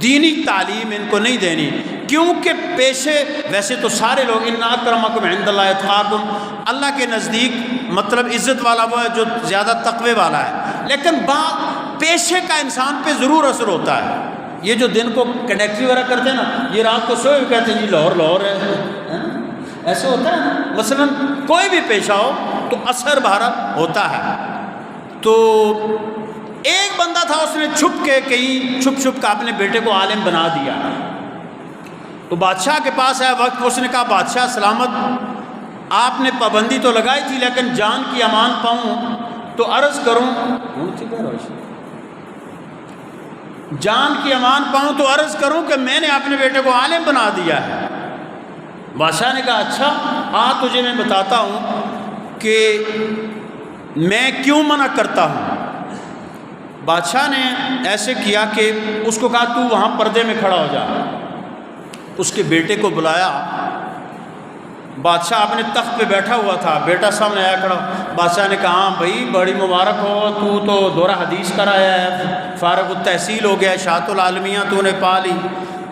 دینی تعلیم ان کو نہیں دینی، کیونکہ پیشے ویسے تو سارے لوگ ان اکرمکم عند اللہ اتقاکم، اللہ کے نزدیک مطلب عزت والا وہ ہے جو زیادہ تقوی والا ہے، لیکن پیشے کا انسان پہ ضرور اثر ہوتا ہے. یہ جو دن کو کنڈکٹری وغیرہ کرتے ہیں نا، یہ رات کو سوئے کہتے ہیں جی لاہور ہے، ایسے ہوتا ہے نا. مثلا کوئی بھی پیشہ ہو تو اثر بھارت ہوتا ہے. تو ایک بندہ تھا اس نے چھپ کے کہیں چھپ کا اپنے بیٹے کو عالم بنا دیا. تو بادشاہ کے پاس آیا وقت، اس نے کہا بادشاہ سلامت، آپ نے پابندی تو لگائی تھی لیکن جان کی امان پاؤں تو عرض کروں، جان کی امان پاؤں تو عرض کروں کہ میں نے اپنے بیٹے کو عالم بنا دیا ہے. بادشاہ نے کہا اچھا تجھے میں بتاتا ہوں کہ میں کیوں منع کرتا ہوں. بادشاہ نے ایسے کیا کہ اس کو کہا تو وہاں پردے میں کھڑا ہو جا. اس کے بیٹے کو بلایا، بادشاہ اپنے تخت پہ بیٹھا ہوا تھا، بیٹا سامنے آیا کھڑا. بادشاہ نے کہا ہاں بھائی بڑی مبارک ہو، تو دورہ حدیث کرایا ہے، فارغ التحصیل ہو گیا، شاۃ العالمیہ تو نے پا لی.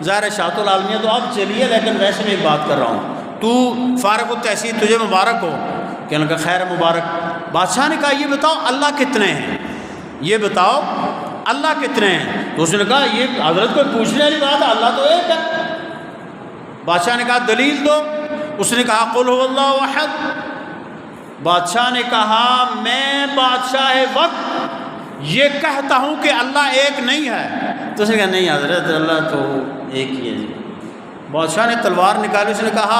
ظاہر ہے شاۃ العالمیہ تو اب چلیے، لیکن ویسے میں ایک بات کر رہا ہوں، تو فارغ التحصیل تجھے مبارک ہو. کہنے کا خیر مبارک. بادشاہ نے کہا یہ بتاؤ اللہ کتنے ہیں، یہ بتاؤ اللہ کتنے ہیں. تو اس نے کہا یہ حضرت کو پوچھنے والی بات ہے، اللہ تو ایک ہے. بادشاہ نے کہا دلیل دو. اس نے کہا قل هو اللہ احد. بادشاہ نے کہا میں بادشاہ وقت یہ کہتا ہوں کہ اللہ ایک نہیں ہے. تو اس نے کہا نہیں حضرت اللہ تو ایک ہی ہے. بادشاہ نے تلوار نکالی، اس نے کہا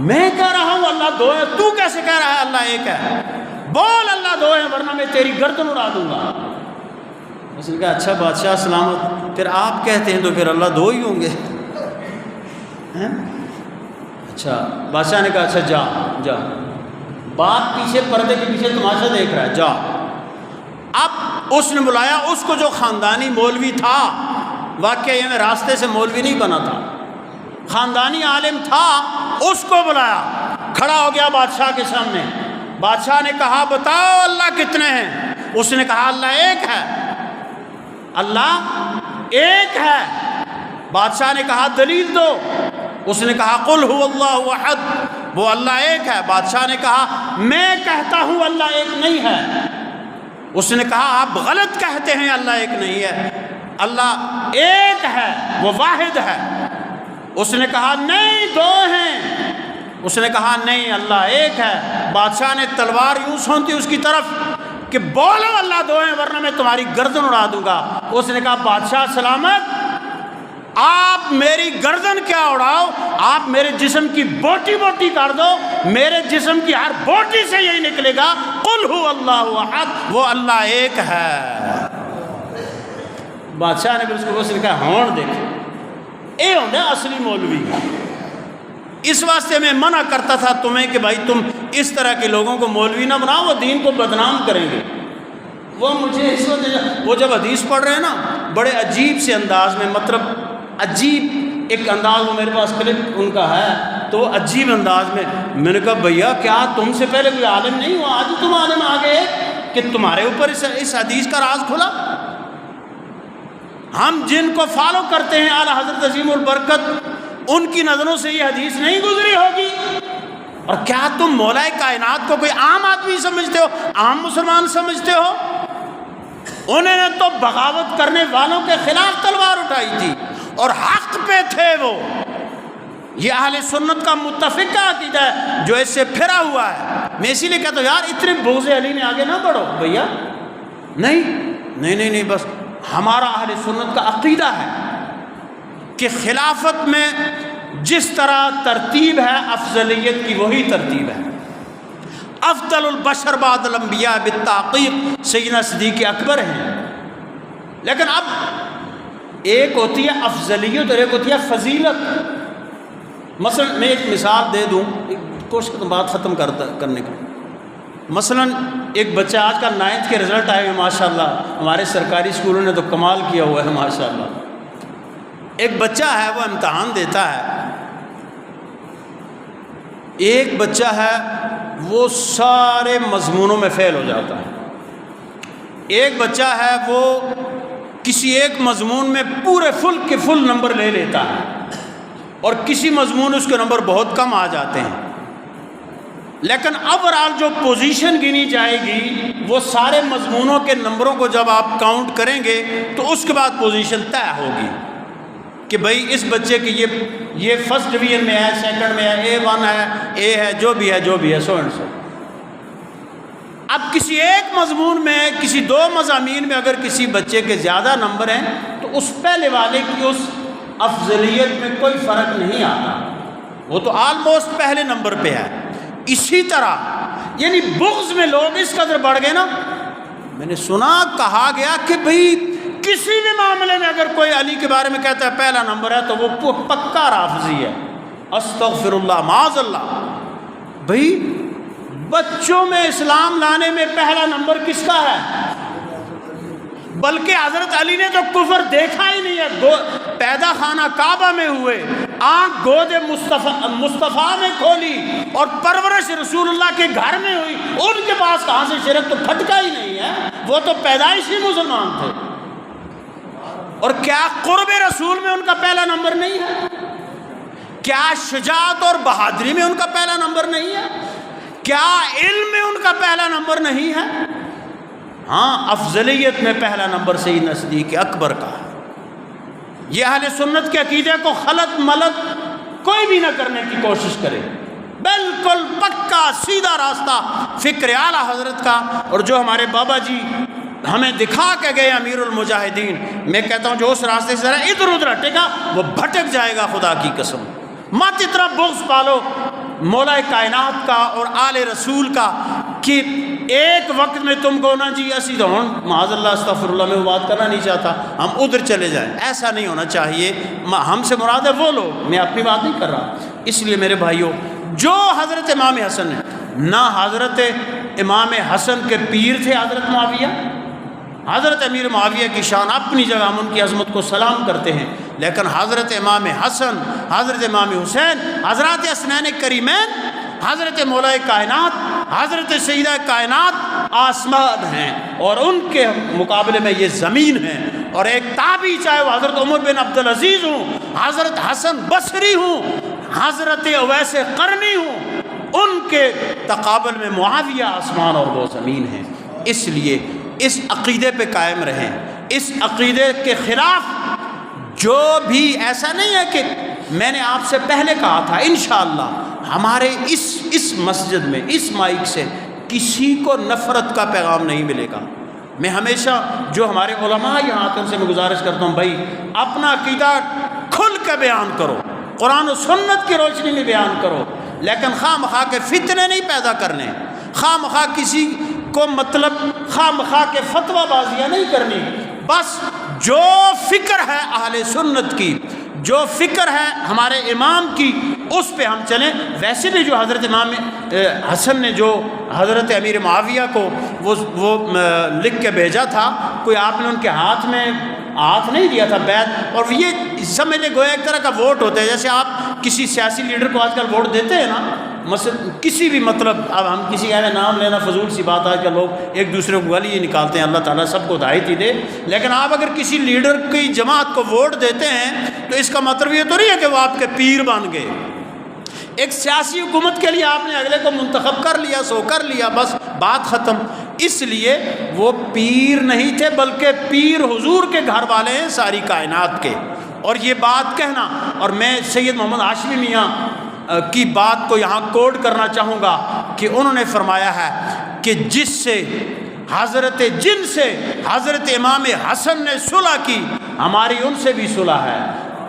میں کہہ رہا ہوں اللہ دو ہے، تو کیسے کہہ رہا ہے اللہ ایک ہے؟ بول اللہ دو ہے ورنہ میں تیری گردن اڑا دوں گا. اس نے کہا اچھا بادشاہ سلامت، پھر آپ کہتے ہیں تو پھر اللہ دو ہی ہوں گے. اچھا بادشاہ نے کہا اچھا جا. باپ پیچھے پردے کے پیچھے تماشا دیکھ رہا ہے، جا. اب اس نے بلایا اس کو جو خاندانی مولوی تھا، واقعہ یہ میں راستے سے مولوی نہیں بنا تھا، خاندانی عالم تھا، اس کو بلایا. کھڑا ہو گیا بادشاہ کے سامنے. بادشاہ نے کہا بتاؤ اللہ کتنے ہیں؟ اس نے کہا اللہ ایک ہے. اللہ ایک ہے. بادشاہ نے کہا دلیل دو. اس نے کہا قل هو اللہ احد، وہ اللہ ایک ہے. بادشاہ نے کہا میں کہتا ہوں اللہ ایک نہیں ہے. اس نے کہا آپ غلط کہتے ہیں، اللہ ایک نہیں ہے، اللہ ایک ہے، وہ واحد ہے. اس نے کہا نہیں دو ہیں. اس نے کہا نہیں اللہ ایک ہے. بادشاہ نے تلوار یوں سونتی اس کی طرف کہ بولو اللہ دو ہیں ورنہ میں تمہاری گردن اڑا دوں گا. اس نے کہا بادشاہ سلامت، آپ میری گردن کیا اڑاؤ، آپ میرے جسم کی بوٹی بوٹی کر دو، میرے جسم کی ہر بوٹی سے یہی نکلے گا قل هو اللہ احد، وہ اللہ ایک ہے. بادشاہ نے اس کو کہا ہون دیکھ یہ ہوتا ہے اصلی مولوی. اس واسطے میں منع کرتا تھا تمہیں کہ بھائی تم اس طرح کے لوگوں کو مولوی نہ بناؤ، وہ دین کو بدنام کریں گے. وہ مجھے اس وقت وہ جب حدیث پڑھ رہے ہیں نا بڑے عجیب سے انداز میں، مطلب عجیب ایک انداز وہ میرے پاس کلپ ان کا ہے، تو عجیب انداز میں نے کہا بھیا کیا تم سے پہلے کوئی عالم نہیں ہوا، آج تم عالم آ گئے کہ تمہارے اوپر اس حدیث کا راز کھلا. ہم جن کو فالو کرتے ہیں اعلیٰ حضرت عظیم البرکت ان کی نظروں سے یہ حدیث نہیں گزری ہوگی؟ اور کیا تم مولا کائنات کو کوئی عام آدمی سمجھتے ہو، عام مسلمان سمجھتے ہو؟ انہوں نے تو بغاوت کرنے والوں کے خلاف تلوار اٹھائی تھی اور حق پہ تھے وہ۔ یہ اہل سنت کا متفق کا عقیدہ ہے جو اس سے پھرا ہوا ہے۔ میں اسی لیے کہتا ہوں یار اتنے بغض علی میں آگے نہ بڑھو بھیا، نہیں، بس ہمارا اہل سنت کا عقیدہ ہے کہ خلافت میں جس طرح ترتیب ہے افضلیت کی وہی ترتیب ہے۔ افضل البشر بعد الانبیاء بالتحقیق سیدنا صدیق اکبر ہیں، لیکن اب ایک ہوتی ہے افضلیت اور ایک ہوتی ہے فضیلت۔ مثلا میں ایک مثال دے دوں، کوشش کرتا ہوں بات ختم کرنے کی۔ مثلا ایک بچہ آج کا 9th کے رزلٹ آئے ہوئے ماشاءاللہ، ہمارے سرکاری اسکولوں نے تو کمال کیا ہوا ہے ماشاءاللہ۔ ایک بچہ ہے وہ امتحان دیتا ہے، ایک بچہ ہے وہ سارے مضمونوں میں فیل ہو جاتا ہے، ایک بچہ ہے وہ کسی ایک مضمون میں پورے فل کے فل نمبر لے لیتا ہے، اور کسی مضمون اس کے نمبر بہت کم آ جاتے ہیں۔ لیکن اوورآل جو پوزیشن گنی جائے گی وہ سارے مضمونوں کے نمبروں کو جب آپ کاؤنٹ کریں گے تو اس کے بعد پوزیشن طے ہوگی کہ بھئی اس بچے کی یہ فرسٹ ڈویژن میں ہے، سیکنڈ میں ہے، A1 ہے، A ہے، جو بھی ہے سو اینڈ سو۔ اب کسی ایک مضمون میں، کسی 2 مضامین میں اگر کسی بچے کے زیادہ نمبر ہیں تو اس پہلے والے کی اس افضلیت میں کوئی فرق نہیں آتا، وہ تو آلموسٹ پہلے نمبر پہ ہے۔ اسی طرح یعنی بغض میں لوگ اس قدر بڑھ گئے نا، میں نے سنا کہا گیا کہ بھئی کسی بھی معاملے میں اگر کوئی علی کے بارے میں کہتا ہے پہلا نمبر ہے تو وہ پکا رافضی ہے۔ استغفر اللہ معاذ اللہ۔ بھئی بچوں میں اسلام لانے میں پہلا نمبر کس کا ہے؟ بلکہ حضرت علی نے تو کفر دیکھا ہی نہیں ہے، پیدا خانہ کعبہ میں ہوئے، آنکھ گود مصطفیٰ میں کھولی اور پرورش رسول اللہ کے گھر میں ہوئی، ان کے پاس کہاں سے شرک تو پھٹکا ہی نہیں ہے، وہ تو پیدائشی مسلمان تھے۔ اور کیا قرب رسول میں ان کا پہلا نمبر نہیں ہے؟ کیا شجاعت اور بہادری میں ان کا پہلا نمبر نہیں ہے؟ کیا علم میں ان کا پہلا نمبر نہیں ہے؟ ہاں، افضلیت میں پہلا نمبر سیدنا صدیق اکبر کا ہے۔ یہ اہل سنت کے عقیدے کو خلط ملط کوئی بھی نہ کرنے کی کوشش کرے، بالکل پکا سیدھا راستہ فکر اعلیٰ حضرت کا، اور جو ہمارے بابا جی ہمیں دکھا کے گئے امیر المجاہدین، میں کہتا ہوں جو اس راستے سے ذرا ادھر ادھر ہٹے گا وہ بھٹک جائے گا، خدا کی قسم۔ مت اتنا بغض پالو مولا کائنات کا اور آل رسول کا کہ ایک وقت میں تم کو نا جی اسی تو معاذ اللہ استغفر اللہ میں وہ بات کرنا نہیں چاہتا، ہم ادھر چلے جائیں، ایسا نہیں ہونا چاہیے۔ ہم سے مراد ہے وہ لوگ، میں اپنی بات نہیں کر رہا۔ اس لیے میرے بھائیوں، جو حضرت امام حسن ہے، نہ حضرت امام حسن کے پیر تھے حضرت معاویہ، حضرت امیر معاویہ کی شان اپنی جگہ، ہم ان کی عظمت کو سلام کرتے ہیں، لیکن حضرت امام حسن، حضرت امام حسین، حضرات حسنین کریمین، حضرت مولا کائنات، حضرت سیدہ کائنات آسمان ہیں اور ان کے مقابلے میں یہ زمین ہے۔ اور ایک تابعی چاہے وہ حضرت عمر بن عبدالعزیز ہوں، حضرت حسن بصری ہوں، حضرت اویس قرنی ہوں، ان کے تقابل میں معاویہ آسمان اور وہ زمین ہیں۔ اس لیے اس عقیدے پہ قائم رہیں، اس عقیدے کے خلاف جو بھی، ایسا نہیں ہے کہ میں نے آپ سے پہلے کہا تھا، انشاءاللہ ہمارے اس مسجد میں اس مائک سے کسی کو نفرت کا پیغام نہیں ملے گا۔ میں ہمیشہ جو ہمارے علماء یہاں آتے ہیں ان سے میں گزارش کرتا ہوں، بھائی اپنا عقیدہ کھل کے بیان کرو، قرآن و سنت کی روشنی میں بیان کرو، لیکن خواہ مخواہ کے فتنے نہیں پیدا کرنے، خواہ مخواہ کسی کو مطلب خواہ مخواہ کے فتویٰ بازیاں نہیں کرنی۔ بس جو فکر ہے اہل سنت کی، جو فکر ہے ہمارے امام کی، اس پہ ہم چلیں۔ ویسے بھی جو حضرت امام حسن نے جو حضرت امیر معاویہ کو وہ لکھ کے بھیجا تھا، کوئی آپ نے ان کے ہاتھ نہیں دیا تھا بیعت، اور یہ سمجھ لیں گویا ایک طرح کا ووٹ ہوتا ہے، جیسے آپ کسی سیاسی لیڈر کو آج کل ووٹ دیتے ہیں نا، مثلا کسی بھی مطلب، اب ہم کسی کا نام لینا فضول سی بات ہے کہ لوگ ایک دوسرے کو گالی نکالتے ہیں، اللہ تعالیٰ سب کو ہدایت ہی دے، لیکن آپ اگر کسی لیڈر کی جماعت کو ووٹ دیتے ہیں تو اس کا مطلب یہ تو نہیں ہے کہ وہ آپ کے پیر بن گئے۔ ایک سیاسی حکومت کے لیے آپ نے اگلے کو منتخب کر لیا، سو کر لیا، بس بات ختم۔ اس لیے وہ پیر نہیں تھے بلکہ پیر حضور کے گھر والے ہیں ساری کائنات کے۔ اور یہ بات کہنا، اور میں سید محمد ہاشمی میاں کی بات کو یہاں کوٹ کرنا چاہوں گا کہ انہوں نے فرمایا ہے کہ جس سے جن سے حضرت امام حسن نے صلح کی ہماری ان سے بھی صلح ہے،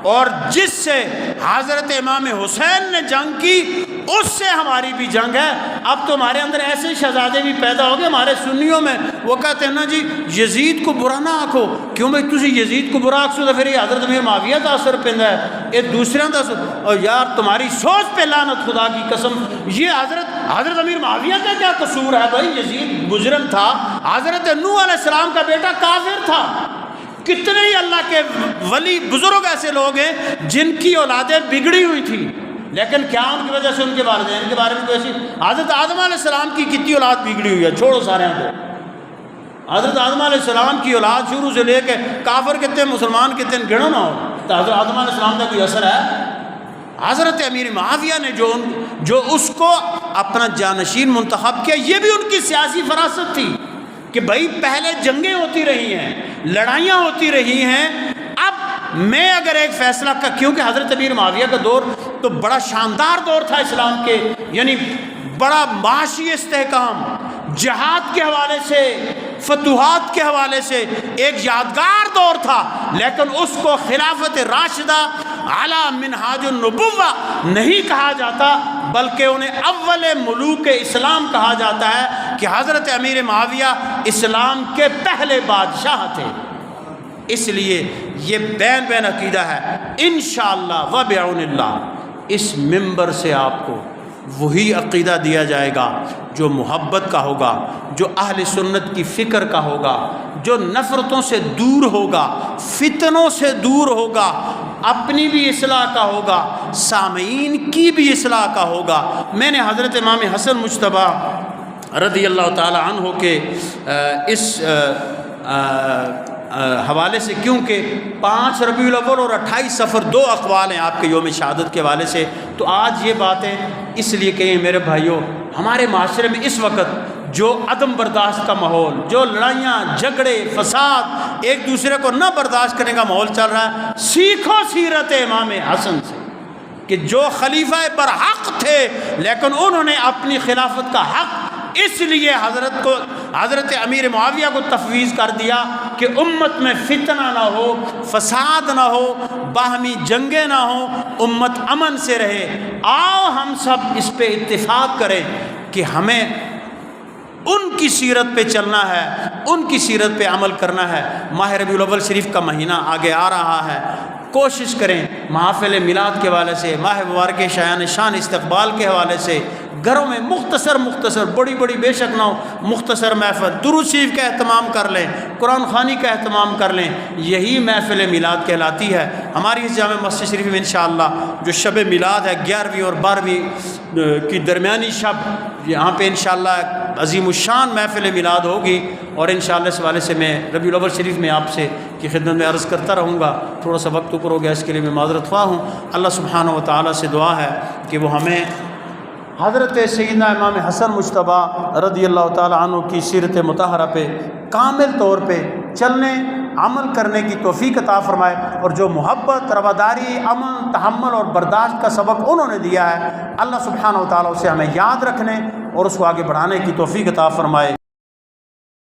اور جس سے حضرت امام حسین نے جنگ کی اس سے ہماری بھی جنگ ہے۔ اب تو ہمارے اندر ایسے شہزادے بھی پیدا ہو گئے ہمارے سنیوں میں، وہ کہتے ہیں نا جی یزید کو برا نہ آکھو، کیوں بھائی تسی یزید کو برا آکھو تو پھر یہ حضرت امیر معاویہ کا اثر پہندا ہے، یہ دوسرے کا اثر، اور یار تمہاری سوچ پہ لعنت، خدا کی قسم، یہ حضرت امیر معاویہ کا کیا قصور ہے بھائی؟ یزید مجرم تھا، حضرت نوح علیہ السلام کا بیٹا کافر تھا۔ کتنے ہی اللہ کے ولی بزرگ ایسے لوگ ہیں جن کی اولادیں بگڑی ہوئی تھی، لیکن کیا ان کی وجہ سے ان کے والدین کے بارے میں کوئی ایسی؟ حضرت آدم علیہ السلام کی کتنی اولاد بگڑی ہوئی ہے، چھوڑو سارے کو۔ حضرت آدم علیہ السلام کی اولاد شروع سے لے کے کافر کتنے مسلمان کتنے گنو نہ ہو، تو حضرت آدم علیہ السلام کا کوئی اثر ہے؟ حضرت امیر معاویہ نے جو اس کو اپنا جانشین منتخب کیا، یہ بھی ان کی سیاسی فراست تھی کہ بھائی پہلے جنگیں ہوتی رہی ہیں، لڑائیاں ہوتی رہی ہیں، اب میں اگر ایک فیصلہ کیونکہ حضرت امیر معاویہ کا دور تو بڑا شاندار دور تھا اسلام کے، یعنی بڑا معاشی استحکام، جہاد کے حوالے سے، فتوحات کے حوالے سے ایک یادگار دور تھا، لیکن اس کو خلافت راشدہ علی منہاج النبوہ نہیں کہا جاتا، بلکہ انہیں اول ملوک اسلام کہا جاتا ہے کہ حضرت امیر معاویہ اسلام کے پہلے بادشاہ تھے۔ اس لیے یہ بین عقیدہ ہے، انشاءاللہ و بعون اللہ اس ممبر سے آپ کو وہی عقیدہ دیا جائے گا جو محبت کا ہوگا، جو اہل سنت کی فکر کا ہوگا، جو نفرتوں سے دور ہوگا، فتنوں سے دور ہوگا، اپنی بھی اصلاح کا ہوگا، سامعین کی بھی اصلاح کا ہوگا۔ میں نے حضرت امام حسن مجتبیٰ رضی اللہ تعالی عنہ کے اس حوالے سے، کیونکہ 5 ربیع الاول اور 28 صفر 2 اقوال ہیں آپ کے یوم شہادت کے حوالے سے، تو آج یہ باتیں اس لیے کہیں میرے بھائیوں، ہمارے معاشرے میں اس وقت جو عدم برداشت کا ماحول، جو لڑائیاں جھگڑے فساد، ایک دوسرے کو نہ برداشت کرنے کا ماحول چل رہا ہے، سیکھو سیرت امام حسن سے کہ جو خلیفہ برحق تھے لیکن انہوں نے اپنی خلافت کا حق اس لیے حضرت امیر معاویہ کو تفویض کر دیا کہ امت میں فتنہ نہ ہو، فساد نہ ہو، باہمی جنگیں نہ ہو، امت امن سے رہے۔ آؤ ہم سب اس پہ اتفاق کریں کہ ہمیں ان کی سیرت پہ چلنا ہے، ان کی سیرت پہ عمل کرنا ہے۔ ماہ ربیع الاول شریف کا مہینہ آگے آ رہا ہے، کوشش کریں محافل میلاد کے حوالے سے، ماہ مبارک شایان شان استقبال کے حوالے سے گھروں میں مختصر بڑی بے شک نہ ہو، مختصر محفل درود شریف کا اہتمام کر لیں، قرآن خوانی کا اہتمام کر لیں، یہی محفل میلاد کہلاتی ہے۔ ہماری اس جامع مسجد شریف میں انشاءاللہ جو شب میلاد ہے 11ویں اور 12ویں کی درمیانی شب، یہاں پہ انشاءاللہ عظیم الشان محفل میلاد ہوگی، اور انشاءاللہ اس حوالے سے میں ربیع الاول شریف میں آپ سے کی خدمت میں عرض کرتا رہوں گا۔ تھوڑا سا وقت اوپر ہو گیا، اس کے لیے میں معذرت خواہ ہوں۔ اللہ سبحانہ و تعالیٰ سے دعا ہے کہ وہ ہمیں حضرت سیدنا امام حسن مجتبیٰ رضی اللہ تعالیٰ عنہ کی سیرت مطہرہ پہ کامل طور پہ چلنے، عمل کرنے کی توفیق عطا فرمائے، اور جو محبت، رواداری، امن، تحمل اور برداشت کا سبق انہوں نے دیا ہے، اللہ سبحانہ و تعالیٰ اسے ہمیں یاد رکھنے اور اس کو آگے بڑھانے کی توفیق عطا فرمائے۔